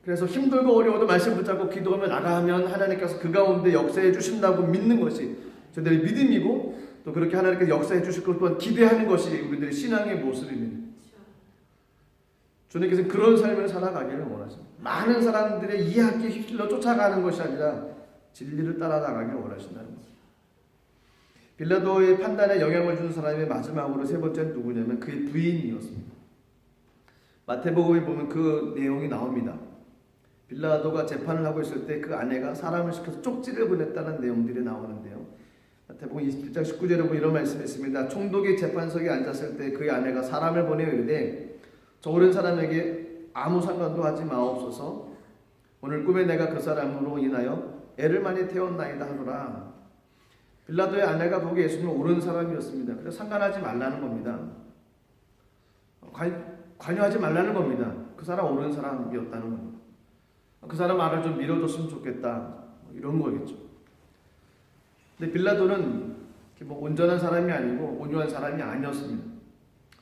그래서 힘들고 어려워도 말씀 붙잡고 기도하며 나가면 하나님께서 그 가운데 역사해 주신다고 믿는 것이 저희들의 믿음이고 또 그렇게 하나님께서 역사해 주실 것 또한 기대하는 것이 우리들의 신앙의 모습입니다. 주님께서는 그런 삶을 살아가기를 원하십니다. 많은 사람들의 이해하기에 휩쓸려 쫓아가는 것이 아니라 진리를 따라 나가기를 원하신다는 거죠. 빌라도의 판단에 영향을 준 사람이 마지막으로 세 번째는 누구냐면 그의 부인이었습니다. 마태복음에 보면 그 내용이 나옵니다. 빌라도가 재판을 하고 있을 때 그 아내가 사람을 시켜서 쪽지를 보냈다는 내용들이 나오는데요. 마태복음 27장 19절에 보면 이런 말씀이 있습니다. 총독이 재판석에 앉았을 때 그의 아내가 사람을 보내어 이르되 저 오른 사람에게 아무 상관도 하지 마옵소서. 오늘 꿈에 내가 그 사람으로 인하여 애를 많이 태웠나이다 하노라. 빌라도의 아내가 보기에 예수님은 옳은 사람이었습니다. 그래서 상관하지 말라는 겁니다. 관여하지 말라는 겁니다. 그 사람 옳은 사람이었다는 겁니다. 그 사람 말을 좀 밀어줬으면 좋겠다, 이런 거겠죠. 근데 빌라도는 뭐 온전한 사람이 아니고 온유한 사람이 아니었습니다.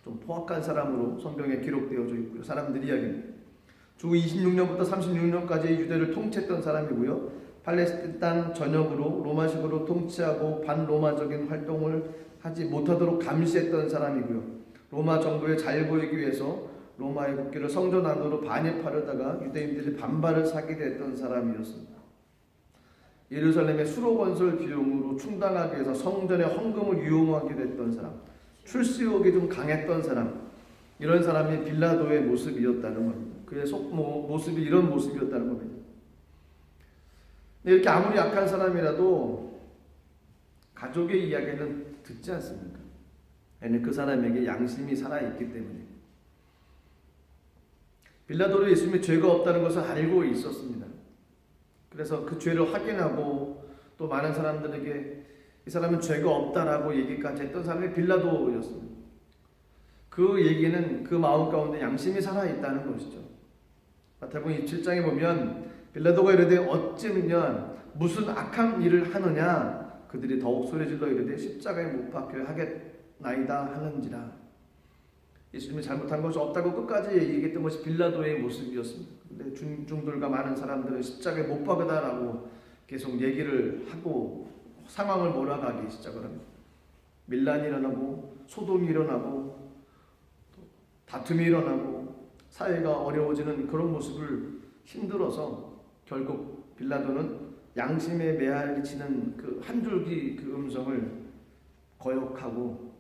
좀 포악한 사람으로 성경에 기록되어져 있고요. 사람들 이야기입니다. 주 26년부터 36년까지 유대를 통치했던 사람이고요. 팔레스틴 땅 전역으로 로마식으로 통치하고 반로마적인 활동을 하지 못하도록 감시했던 사람이고요. 로마 정부에 잘 보이기 위해서 로마의 국기를 성전 안으로 반입하려다가 유대인들이 반발을 사기도 했던 사람이었습니다. 예루살렘의 수로 건설 비용으로 충당하기 위해서 성전의 헌금을 유용하기도 했던 사람, 출시욕이 좀 강했던 사람, 이런 사람이 빌라도의 모습이었다는 겁니다. 그의 모습이 이런 모습이었다는 겁니다. 이렇게 아무리 약한 사람이라도 가족의 이야기는 듣지 않습니까? 왜냐하면 그 사람에게 양심이 살아있기 때문에. 빌라도도 예수님이 죄가 없다는 것을 알고 있었습니다. 그래서 그 죄를 확인하고 또 많은 사람들에게 이 사람은 죄가 없다라고 얘기까지 했던 사람이 빌라도였습니다. 그 얘기는 그 마음 가운데 양심이 살아있다는 것이죠. 마태복음 27장에 보면 빌라도가 이르되 어찌면 무슨 악한 일을 하느냐 그들이 더욱 소리질러 이르되 십자가에 못 박혀 하겠나이다 하는지라. 예수님이 잘못한 것이 없다고 끝까지 얘기했던 것이 빌라도의 모습이었습니다. 근데 중들과 많은 사람들은 십자가에 못 박으다라고 계속 얘기를 하고 상황을 몰아가기 시작을 합니다. 밀란이 일어나고 소동이 일어나고 다툼이 일어나고 사회가 어려워지는 그런 모습을 힘들어서 결국 빌라도는 양심에 메아리치는 그 한 줄기 그 음성을 거역하고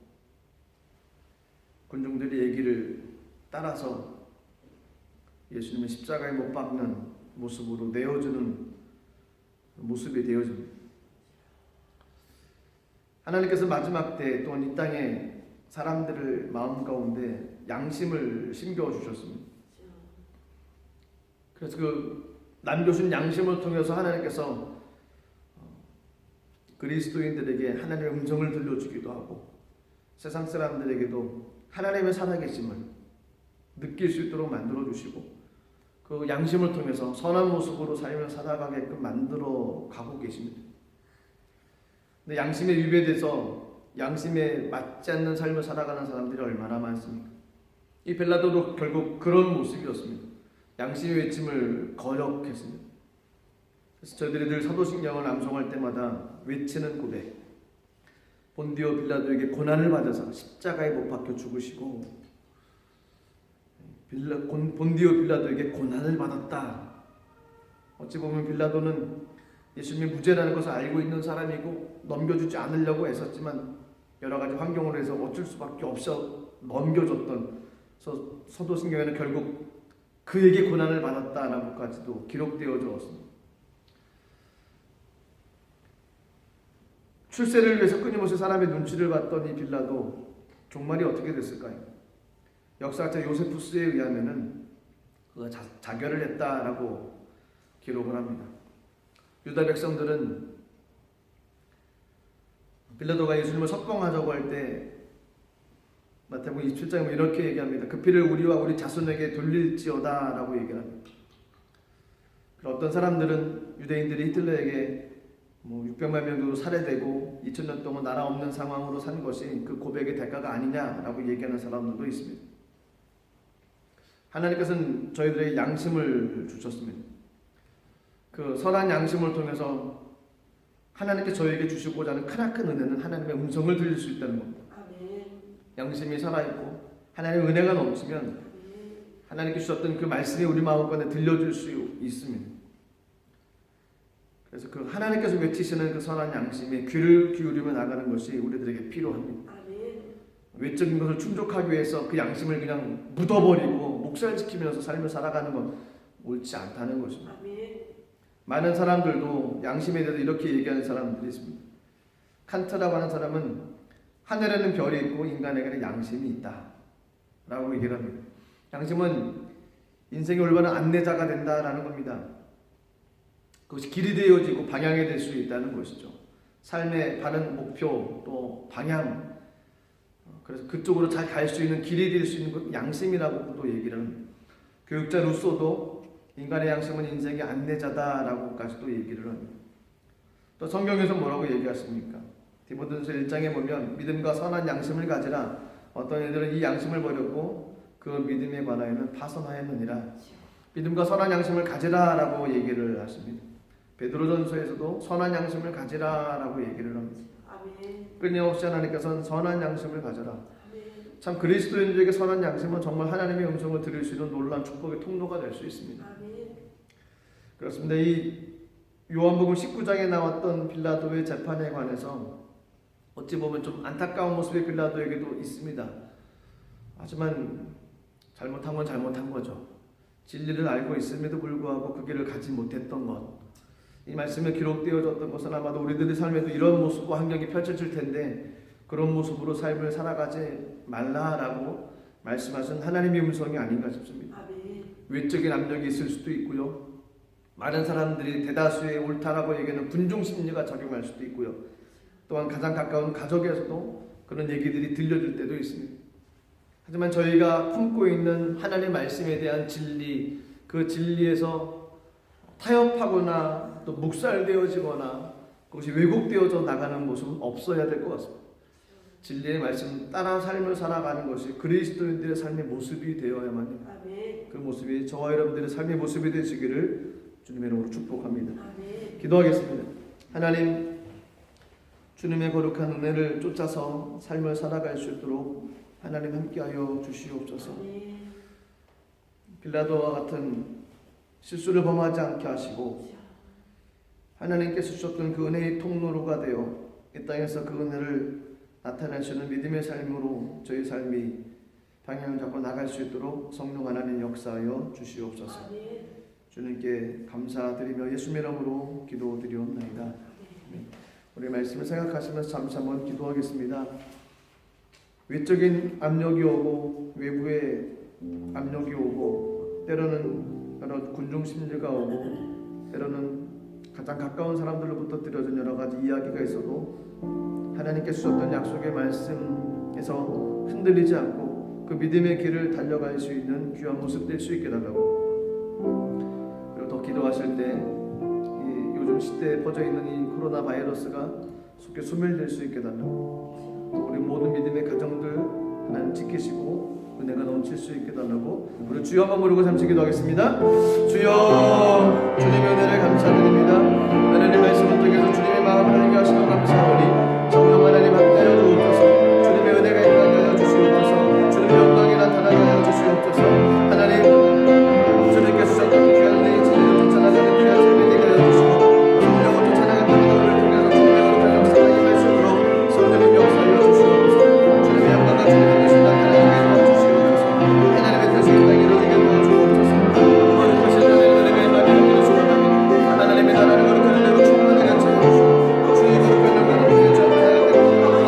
군중들의 얘기를 따라서 예수님을 십자가에 못 박는 모습으로 내어주는 모습이 되어집니다. 하나님께서 마지막 때 또한 이 땅에 사람들을 마음 가운데 양심을 심겨주셨습니다. 그래서 그 남겨준 양심을 통해서 하나님께서 그리스도인들에게 하나님의 음성을 들려주기도 하고 세상 사람들에게도 하나님의 살아계심을 느낄 수 있도록 만들어주시고 그 양심을 통해서 선한 모습으로 삶을 살아가게끔 만들어 가고 계십니다. 근데 양심에 위배돼서 양심에 맞지 않는 삶을 살아가는 사람들이 얼마나 많습니까? 이 빌라도도 결국 그런 모습이었습니다. 양심의 외침을 거역했습니다. 그래서 저희들이 늘 사도신경을 암송할 때마다 외치는 고백, 본디오 빌라도에게 고난을 받아서 십자가에 못 박혀 죽으시고 본디오 빌라도에게 고난을 받았다. 어찌 보면 빌라도는 예수님이 무죄라는 것을 알고 있는 사람이고 넘겨주지 않으려고 애썼지만 여러 가지 환경으로 해서 어쩔 수밖에 없어 넘겨줬던 사도신경에는 결국 그에게 고난을 받았다라고까지도 기록되어져 있습니다. 출세를 위해서 끊임없이 사람의 눈치를 봤던 이 빌라도 종말이 어떻게 됐을까요? 역사학자 요세푸스에 의하면은 그가 자결을 했다라고 기록을 합니다. 유다 백성들은 빌라도가 예수님을 석방하자고 할 때 마태복음 27장에 이렇게 얘기합니다. 그 피를 우리와 우리 자손에게 돌릴지어다 라고 얘기를 합니다. 어떤 사람들은 유대인들이 히틀러에게 600만 명도 살해되고 2000년 동안 나라 없는 상황으로 산 것이 그 고백의 대가가 아니냐라고 얘기하는 사람들도 있습니다. 하나님께서는 저희들에게 양심을 주셨습니다. 그 선한 양심을 통해서 하나님께 저에게 주시고자 하는 크나큰 은혜는 하나님의 음성을 들릴 수 있다는 겁니다. 양심이 살아있고 하나님의 은혜가 넘치면 하나님께 주셨던 그 말씀이 우리 마음가운데 들려줄 수 있습니다. 그래서 그 하나님께서 외치시는 그 선한 양심에 귀를 기울이며 나가는 것이 우리들에게 필요합니다. 외적인 것을 충족하기 위해서 그 양심을 그냥 묻어버리고 묵살지키면서 삶을 살아가는 건 옳지 않다는 것입니다. 많은 사람들도 양심에 대해서 이렇게 얘기하는 사람들이 있습니다. 칸트라고 하는 사람은 하늘에는 별이 있고 인간에게는 양심이 있다 라고 얘기를 합니다. 양심은 인생의 올바른 안내자가 된다라는 겁니다. 그것이 길이 되어지고 방향이 될 수 있다는 것이죠. 삶의 바른 목표 또 방향, 그래서 그쪽으로 잘 갈 수 있는 길이 될 수 있는 것 양심이라고도 얘기를 합니다. 교육자 루소도 인간의 양심은 인생의 안내자다라고까지도 얘기를 합니다. 또 성경에서 뭐라고 얘기하십니까? 디모데전서 1장에 보면 믿음과 선한 양심을 가지라. 어떤 이들은 이 양심을 버렸고 그 믿음에 관하여는 파선하였느니라. 믿음과 선한 양심을 가지라라고 얘기를 하십니다. 베드로전서에서도 선한 양심을 가지라라고 얘기를 합니다. 끊임없이 하나님께서는 선한 양심을 가져라. 참 그리스도인들에게 선한 양심은 정말 하나님의 음성을 들을 수 있는 놀라운 축복의 통로가 될 수 있습니다. 그렇습니다. 이 요한복음 19장에 나왔던 빌라도의 재판에 관해서 어찌 보면 좀 안타까운 모습의 빌라도에게도 있습니다. 하지만 잘못한 건 잘못한 거죠. 진리를 알고 있음에도 불구하고 그 길을 가지 못했던 것, 이 말씀에 기록되어졌던 것은 아마도 우리들의 삶에도 이런 모습과 환경이 펼쳐질 텐데 그런 모습으로 삶을 살아가지 말라라고 말씀하신 하나님의 음성이 아닌가 싶습니다. 외적인 압력이 있을 수도 있고요. 많은 사람들이 대다수의 옳다라고 얘기하는 군중심리가 작용할 수도 있고요. 또한 가장 가까운 가족에서도 그런 얘기들이 들려줄 때도 있습니다. 하지만 저희가 품고 있는 하나님의 말씀에 대한 진리, 그 진리에서 타협하거나 또 묵살되어지거나 그것이 왜곡되어져 나가는 모습은 없어야 될 것 같습니다. 진리의 말씀 따라 삶을 살아가는 것이 그리스도인들의 삶의 모습이 되어야만 합니다. 그 모습이 저와 여러분들의 삶의 모습이 되시기를 주님의 이름으로 축복합니다. 기도하겠습니다. 하나님, 주님의 거룩한 은혜를 쫓아서 삶을 살아갈 수 있도록 하나님 함께하여 주시옵소서. 빌라도와 같은 실수를 범하지 않게 하시고 하나님께서 주셨던 그 은혜의 통로로가 되어 이 땅에서 그 은혜를 나타내시는 믿음의 삶으로 저희 삶이 방향을 잡고 나갈 수 있도록 성령 하나님 역사하여 주시옵소서. 주님께 감사드리며 예수님 이름으로 기도드리옵나이다. 우리 말씀을 생각하시면서 잠시 한번 기도하겠습니다. 외적인 압력이 오고 외부의 압력이 오고 때로는 여러 군중심리가 오고 때로는 가장 가까운 사람들로부터 들려진 여러 가지 이야기가 있어도 하나님께 주셨던 약속의 말씀에서 흔들리지 않고 그 믿음의 길을 달려갈 수 있는 귀한 모습 될 수 있게 달라고, 그리고 더 기도하실 때 이 요즘 시대에 퍼져 있는 이 코로나 바이러스가 속에 소멸될 수 있게 달라고, 또 우리 모든 믿음의 가정들 하나님 지키시고 은혜가 넘칠 수 있게 달라고 우리 주여 한번 부르고 잠시 기도하겠습니다. 주여, 주님의 은혜를 감사드립니다. 하나님 말씀을 통해서 주님의 마음을 알게 하시며 감사하오니 성령 하나님 함께하여 주옵소서. 주님의 은혜가 임하게 하여 주시옵소서. 주님의 영광이 나타나게 하여 주시옵소서. 하나님, 주님께서 주셨던 귀한 은혜의 진리를 쫓아나가는 귀한 삶이 되게 하여 주시고 성령을 쫓아나가는 우리를 통해서 주님의 거룩한 역사가 임할 수 있도록 성령님 역사하여 주시옵소서. 주님의 영광과 주님의 뜻이 나타나게 도와주시옵소서. 하나님의 뜻이 이 땅에 이루어지게 도와주옵소서. 거룩하신 하나님의 은혜가 임하게 하여 주시옵소서. 하나님의 나라를 거룩한 은혜로 충만하게 하여 주시옵소서. 주의 거룩한 영광을 주의 전하게 하여 주시옵소서.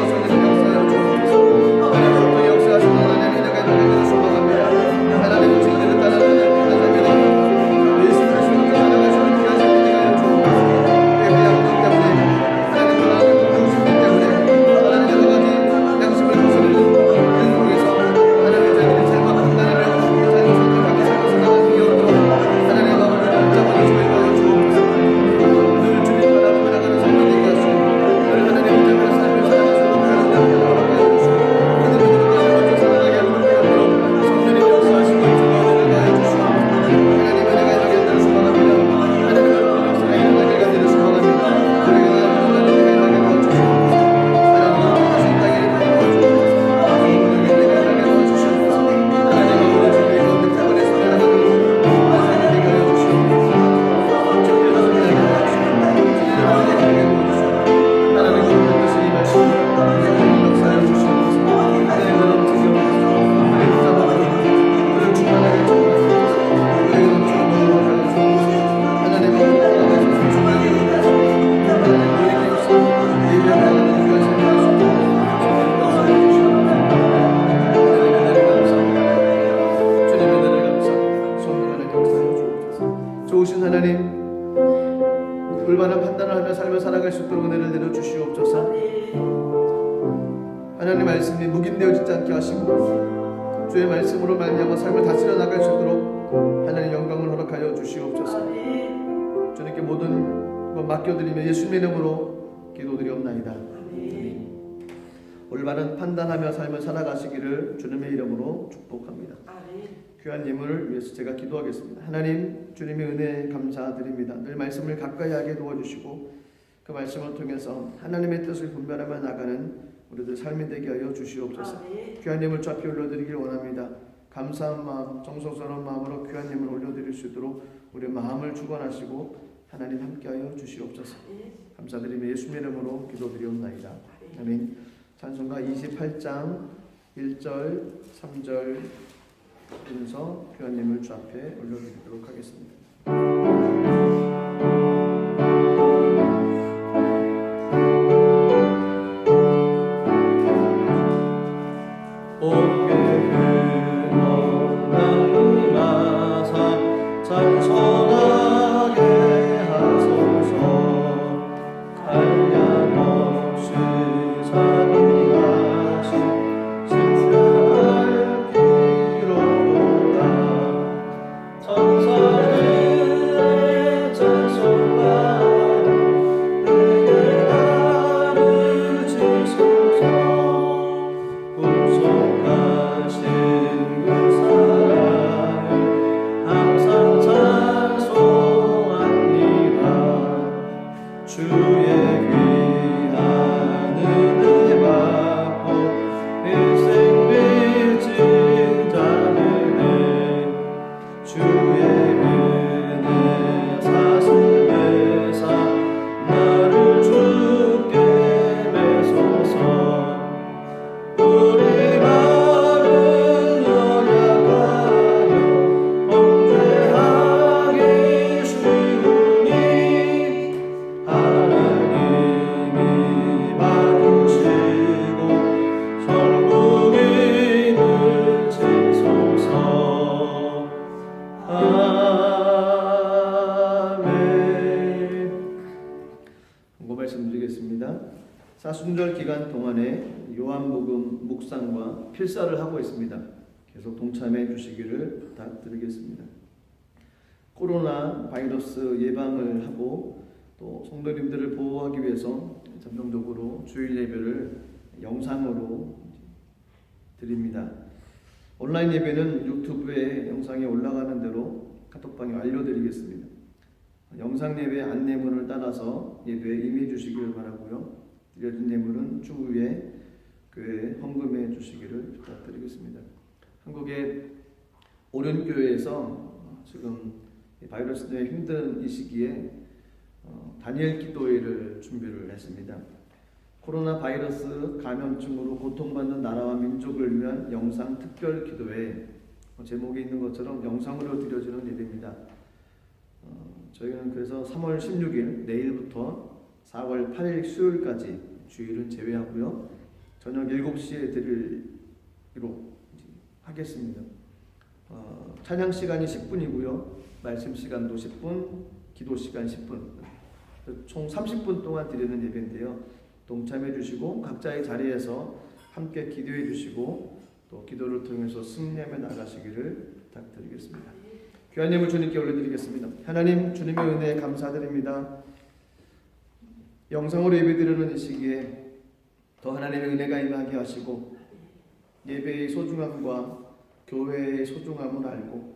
하나님의 말씀이 묵인되어지지 않게 하시고 주의 말씀으로 말미암아 삶을 다스려 나갈 수 있도록 하나님 영광을 허락하여 주시옵소서. 주님께 모든 것 맡겨드리며 예수님의 이름으로 기도드리옵나이다. 아멘. 올바른 판단하며 삶을 살아가시기를 주님의 이름으로 축복합니다. 귀한 예물을 위해서 제가 기도하겠습니다. 하나님, 주님의 은혜에 감사드립니다. 늘 말씀을 가까이 하게 도와주시고 그 말씀을 통해서 하나님의 뜻을 분별하며 나가는 우리들 삶이 되게 하여 주시옵소서. 귀한 예물 주 앞에 올려드리길 원합니다. 감사한 마음, 정성스러운 마음으로 귀한 예물 올려드릴 수 있도록 우리 마음을 주관하시고 하나님 함께하여 주시옵소서. 감사드리며 예수님의 이름으로 기도드리옵나이다. 아멘. 찬송가 28장 1절 3절 순서 귀한 예물 주 앞에 올려드리도록 하겠습니다. 사순절 기간 동안에 요한복음 묵상과 필사를 하고 있습니다. 계속 동참해 주시기를 부탁드리겠습니다. 코로나 바이러스 예방을 하고 또 성도님들을 보호하기 위해서 전통적으로 주일 예배를 영상으로 드립니다. 온라인 예배는 유튜브에 영상이 올라가는 대로 카톡방에 알려드리겠습니다. 영상 예배 안내문을 따라서 예배에 임해 주시기를 바라고요. 드려진 예물은 추후에 교회에 헌금해 주시기를 부탁드리겠습니다. 한국의 오륜교회에서 지금 바이러스 때문에 힘든 이 시기에 다니엘 기도회를 준비를 했습니다. 코로나 바이러스 감염증으로 고통받는 나라와 민족을 위한 영상 특별 기도회, 제목에 있는 것처럼 영상으로 드려지는 예배입니다. 저희는 그래서 3월 16일 내일부터 4월 8일 수요일까지 주일은 제외하고요. 저녁 7시에 드리기로 하겠습니다. 찬양 시간이 10분이고요. 말씀 시간도 10분, 기도 시간 10분. 총 30분 동안 드리는 예배인데요. 동참해 주시고 각자의 자리에서 함께 기도해 주시고 또 기도를 통해서 승리하며 나가시기를 부탁드리겠습니다. 귀한 예물 주님께 올려드리겠습니다. 하나님, 주님의 은혜에 감사드립니다. 영상으로 예배드리는 이 시기에 더 하나님의 은혜가 임하게 하시고 예배의 소중함과 교회의 소중함을 알고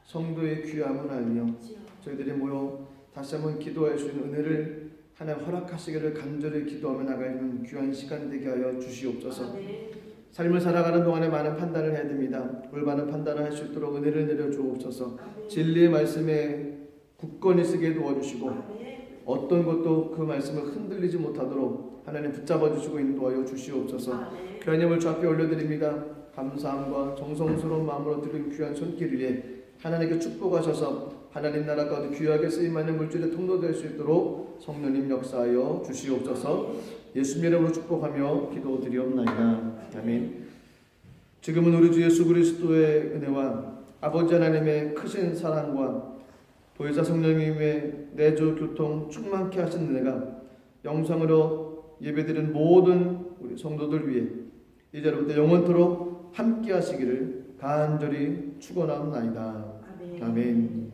성도의 귀함을 알며 저희들이 모여 다시 한번 기도할 수 있는 은혜를 하나님 허락하시기를 간절히 기도하며 나가는 귀한 시간 되게 하여 주시옵소서. 삶을 살아가는 동안에 많은 판단을 해야 됩니다. 올바른 판단을 할 수 있도록 은혜를 내려 주옵소서. 진리의 말씀에 굳건히 쓰게 도와주시고 어떤 것도 그 말씀을 흔들리지 못하도록 하나님 붙잡아 주시고 인도하여 주시옵소서. 귀한 예물 주 앞에 올려드립니다. 감사함과 정성스러운 마음으로 드린 귀한 손길 위에 하나님께 축복하셔서 하나님 나라 가운데 귀하게 쓰임하는 물질의 통로 될 수 있도록 성령님 역사하여 주시옵소서. 예수님 이름으로 축복하며 기도드리옵나이다. 아멘. 지금은 우리 주 예수 그리스도의 은혜와 아버지 하나님의 크신 사랑과 보혜사 성령님의 내조 교통 충만케 하신 은혜가 영상으로 예배드린 모든 우리 성도들 위해 이제로부터 영원토록 함께 하시기를 간절히 축원하옵나이다. 아멘.